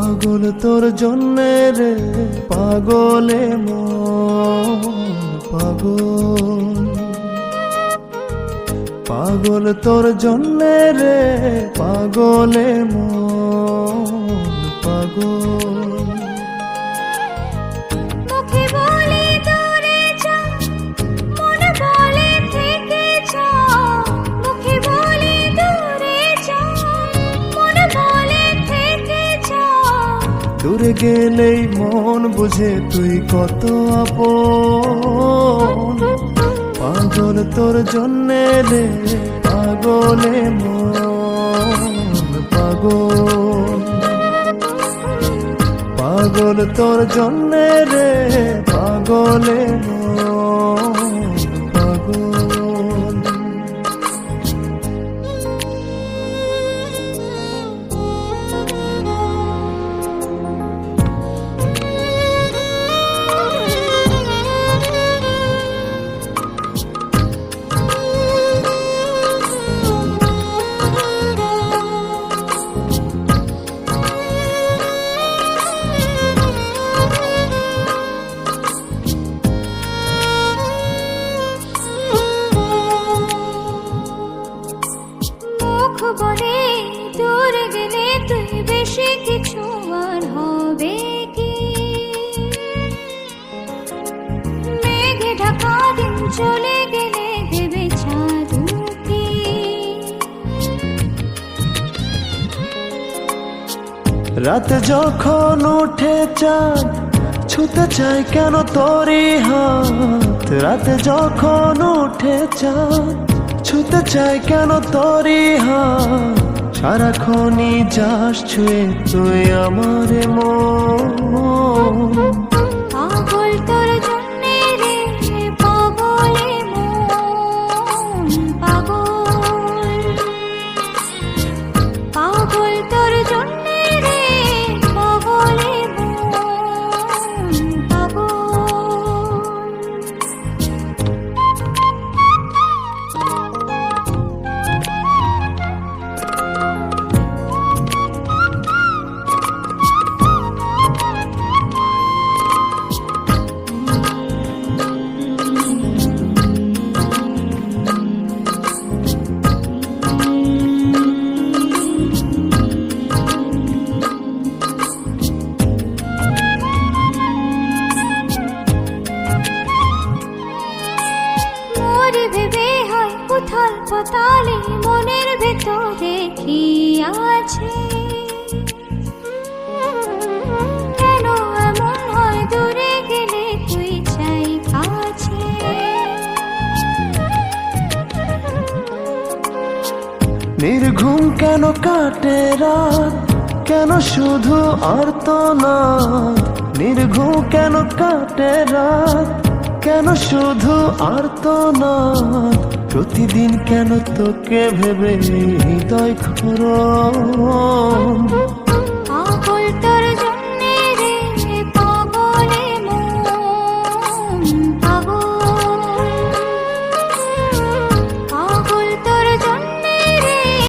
পাগল তোর জন্যে রে পাগলে মন পাগল, পাগল তোর জন্যে রে পাগলে মন পাগল। মুখে বলে দূরে যা, মনে বলে থেকে যা। মুখে বলে দূরে যা, মনে বলে থেকে যা। দূরে গেলেই মন বুঝে তুই কত আপন, পাগল তোর জন্যে রে পাগলে মন পাগল, পাগল তোর জন্যে রে পাগলে মন পাগল। বলে দূরে গেলে তুই বেশি কিছু আর হবে কি? মেঘে ঢাকা দিন চলে গেলে দেবে চাঁদ উঁকি। রাত যখন উঠে চাঁদ ছুতে চাই কেন তোরই হাত, রাত যখন উঠে চাঁদ ছুতে চাই কেন তোরই হাত। সারাক্ষণই যাস ছুঁয়ে তুই আমার মন, পাগল তোর জন্যে রে পাগলে মন পাগল, পাগল তোর জন্যে রে পাগলে মন পাগল। ভেবে হয় উথাল পাতালে মনের ভেতরে কি আছে? কেন এমন হয় দূরে গেলে তুই চাই কাছে? নির্ঘুম কেন কাটে রাত, কেন শুধু আর্তনাদ। নির্ঘুম কেন কাটে রাত, কেন শুধু আর্তনাদ। প্রতিদিন কেন তোকে ভেবে হৃদয় খোঁড়